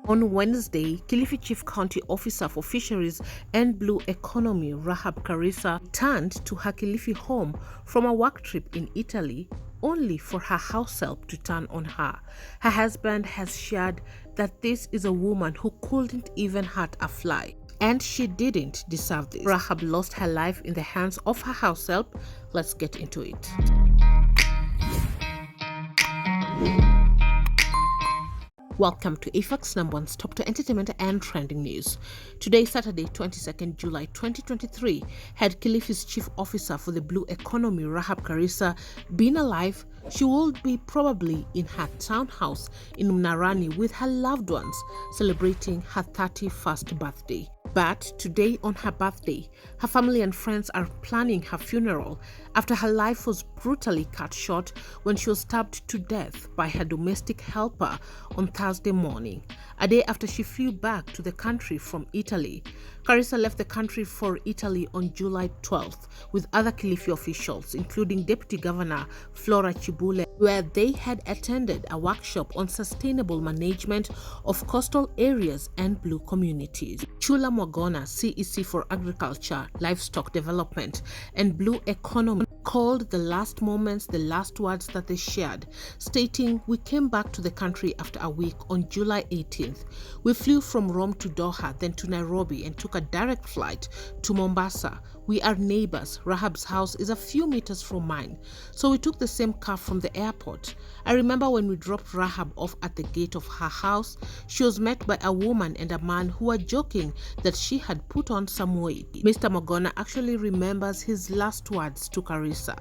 On Wednesday, Kilifi Chief County Officer for Fisheries and Blue Economy Rahab Karisa returned to her Kilifi home from a work trip in Italy only for her house help to turn on her. Her husband has shared that this is a woman who couldn't even hurt a fly. And she didn't deserve this. Rahab lost her life in the hands of her house help. Let's get into it. Welcome to AFAX number one stop to entertainment and trending news. Today, Saturday, 22nd July 2023, had Kilifi's chief officer for the blue economy, Rahab Karisa, been alive, she would be probably in her townhouse in Mmera with her loved ones, celebrating her 31st birthday. But today, on her birthday, her family and friends are planning her funeral after her life was brutally cut short when she was stabbed to death by her domestic helper on Thursday morning, a day after she flew back to the country from Italy. Karisa left the country for Italy on July 12th with other Kilifi officials, including Deputy Governor Flora Chibule, where they had attended a workshop on sustainable management of coastal areas and blue communities. Chula Mwagona, CEC for Agriculture, Livestock Development and Blue Economy, called the last moments the last words that they shared, stating, "We came back to the country after a week on July 18th. We flew from Rome to Doha, then to Nairobi and took a direct flight to Mombasa. We are neighbors. Rahab's house is a few meters from mine, so we took the same car from the airport. I remember when we dropped Rahab off at the gate of her house, she was met by a woman and a man who were joking that she had put on some weight." Mr. Mogona actually remembers his last words to Karisa.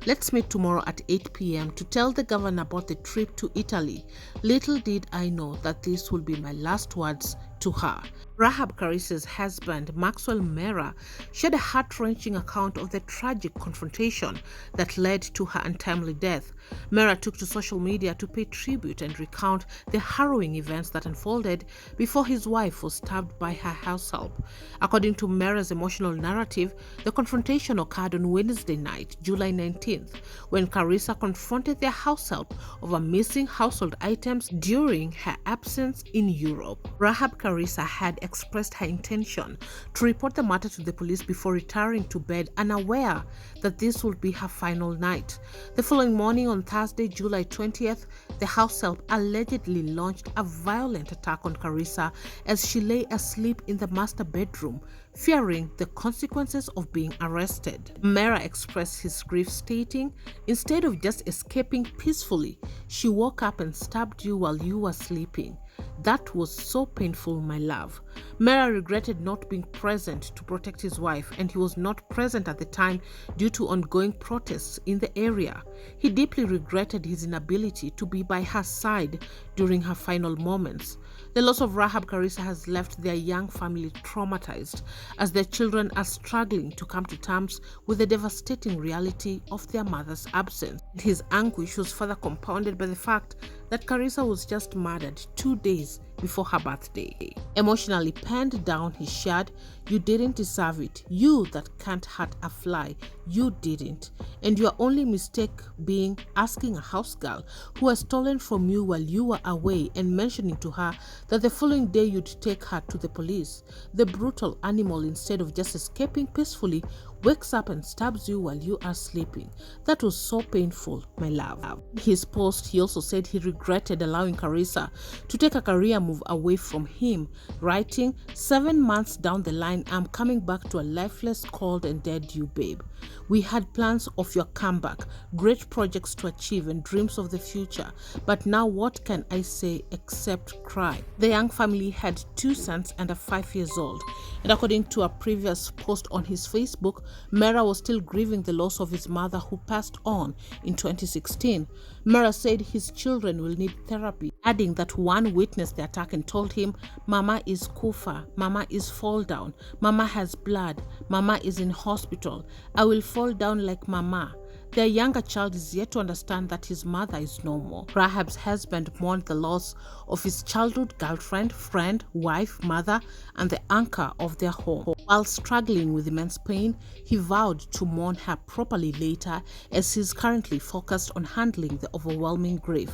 "Let's meet tomorrow at 8 p.m. to tell the governor about the trip to Italy. Little did I know that this will be my last words to her." Rahab Karisa's husband, Maxwell Mmera, shared a heart-wrenching account of the tragic confrontation that led to her untimely death. Mmera took to social media to pay tribute and recount the harrowing events that unfolded before his wife was stabbed by her house help. According to Mmera's emotional narrative, the confrontation occurred on Wednesday night, July 19th, when Karisa confronted their house help over missing household items during her absence in Europe. Rahab Karisa had expressed her intention to report the matter to the police before retiring to bed, unaware that this would be her final night. The following morning, on Thursday, July 20th, the house help allegedly launched a violent attack on Karisa as she lay asleep in the master bedroom, fearing the consequences of being arrested. Mmera expressed his grief, stating, "Instead of just escaping peacefully, she woke up and stabbed you while you were sleeping. That was so painful, my love." Mmera regretted not being present to protect his wife, and he was not present at the time due to ongoing protests in the area. He deeply regretted his inability to be by her side during her final moments. The loss of Rahab Karisa has left their young family traumatized as their children are struggling to come to terms with the devastating reality of their mother's absence. His anguish was further compounded by the fact that Karisa was just murdered 2 days before her birthday. Emotionally penned down, he shared, "You didn't deserve it. You that can't hurt a fly, you didn't. And your only mistake being asking a house girl who was stolen from you while you were away and mentioning to her that the following day you'd take her to the police. The brutal animal, instead of just escaping peacefully, wakes up and stabs you while you are sleeping. That was so painful, my love." In his post, he also said he regretted allowing Karisa to take a career move away from him, writing, "7 months down the line, I'm coming back to a lifeless, cold and dead you, babe. We had plans of your comeback, great projects to achieve and dreams of the future, but now what can I say except cry?" The young family had 2 sons and a 5 years old, and according to a previous post on his Facebook, Mmera was still grieving the loss of his mother, who passed on in 2016. Mmera said his children will need therapy, adding that one witnessed the attack and told him, "Mama is kufa, Mama is fall down, Mama has blood, Mama is in hospital. I will fall down like Mama." Their younger child is yet to understand that his mother is no more. Rahab's husband mourned the loss of his childhood girlfriend, friend, wife, mother, and the anchor of their home. While struggling with immense pain, he vowed to mourn her properly later, as he is currently focused on handling the overwhelming grief.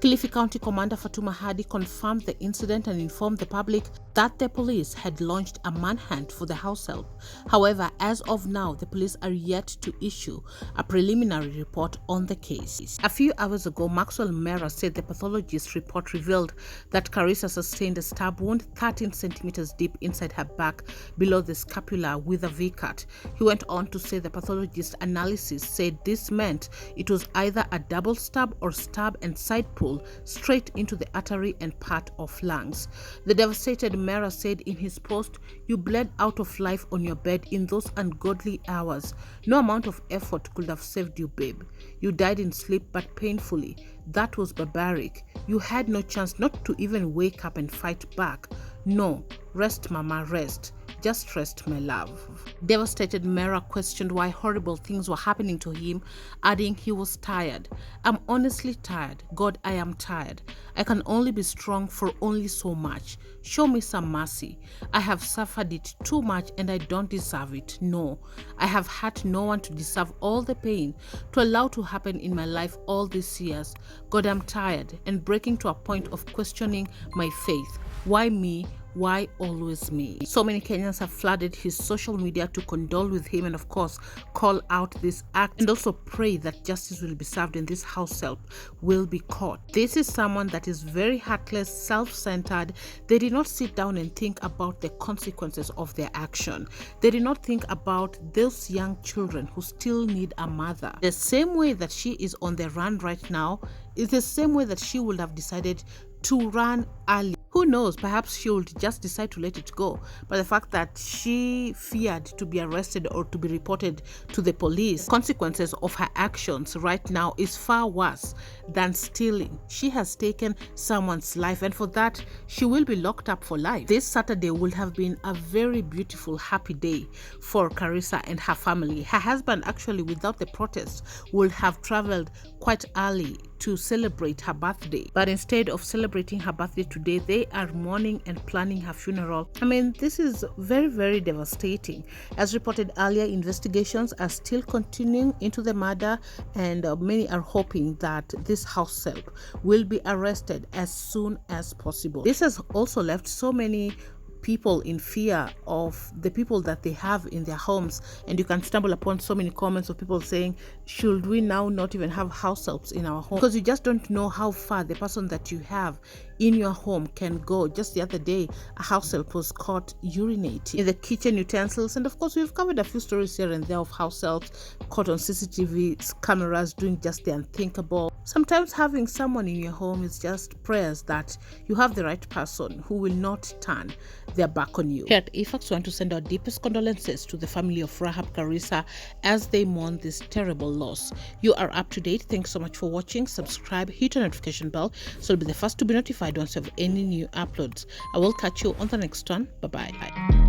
Kilifi County Commander Fatuma Hadi confirmed the incident and informed the public that the police had launched a manhunt for the house help. However, as of now, the police are yet to issue a preliminary report on the case. A few hours ago, Maxwell Mmera said the pathologist's report revealed that Karisa sustained a stab wound 13 centimeters deep inside her back below the scapula with a V-cut. He went on to say the pathologist's analysis said this meant it was either a double stab or stab and side pull straight into the artery and part of lungs. The devastated Mmera said in his post, "You bled out of life on your bed in those ungodly hours. No amount of effort could have saved you, babe. You died in sleep but painfully. That was barbaric. You had no chance not to even wake up and fight back. No, rest, mama, rest. Just rest, my love." Devastated Mmera questioned why horrible things were happening to him, adding he was tired. "I'm honestly tired. God, I am tired. I can only be strong for only so much. Show me some mercy. I have suffered it too much and I don't deserve it. No, I have had no one to deserve all the pain to allow to happen in my life all these years. God, I'm tired and breaking to a point of questioning my faith. Why me? Why always me?" So many Kenyans have flooded his social media to condole with him and of course call out this act and also pray that justice will be served and this house help will be caught. This is someone that is very heartless, self-centered. They did not sit down and think about the consequences of their action. They did not think about those young children who still need a mother. The same way that she is on the run right now is the same way that she would have decided to run early. Who knows, perhaps she would just decide to let it go. But the fact that she feared to be arrested or to be reported to the police, consequences of her actions right now is far worse than stealing. She has taken someone's life and for that, she will be locked up for life. This Saturday will have been a very beautiful, happy day for Karisa and her family. Her husband, actually, without the protest, would have traveled quite early to celebrate her birthday. But instead of celebrating her birthday today, they are mourning and planning her funeral. I mean, this is very, very devastating. As reported earlier, investigations are still continuing into the murder and many are hoping that this house help will be arrested as soon as possible. This has also left so many people in fear of the people that they have in their homes, and you can stumble upon so many comments of people saying, should we now not even have house helps in our home, because you just don't know how far the person that you have in your home can go. Just the other day, a house help was caught urinating in the kitchen utensils, and of course we've covered a few stories here and there of house helps caught on CCTV cameras doing just the unthinkable. Sometimes having someone in your home is just prayers that you have the right person who will not turn their back on you. Here at IFAX, we want to send our deepest condolences to the family of Rahab Karisa as they mourn this terrible loss. You are up to date. Thanks so much for watching. Subscribe, hit the notification bell so you'll be the first to be notified once you have any new uploads. I will catch you on the next one. Bye-bye.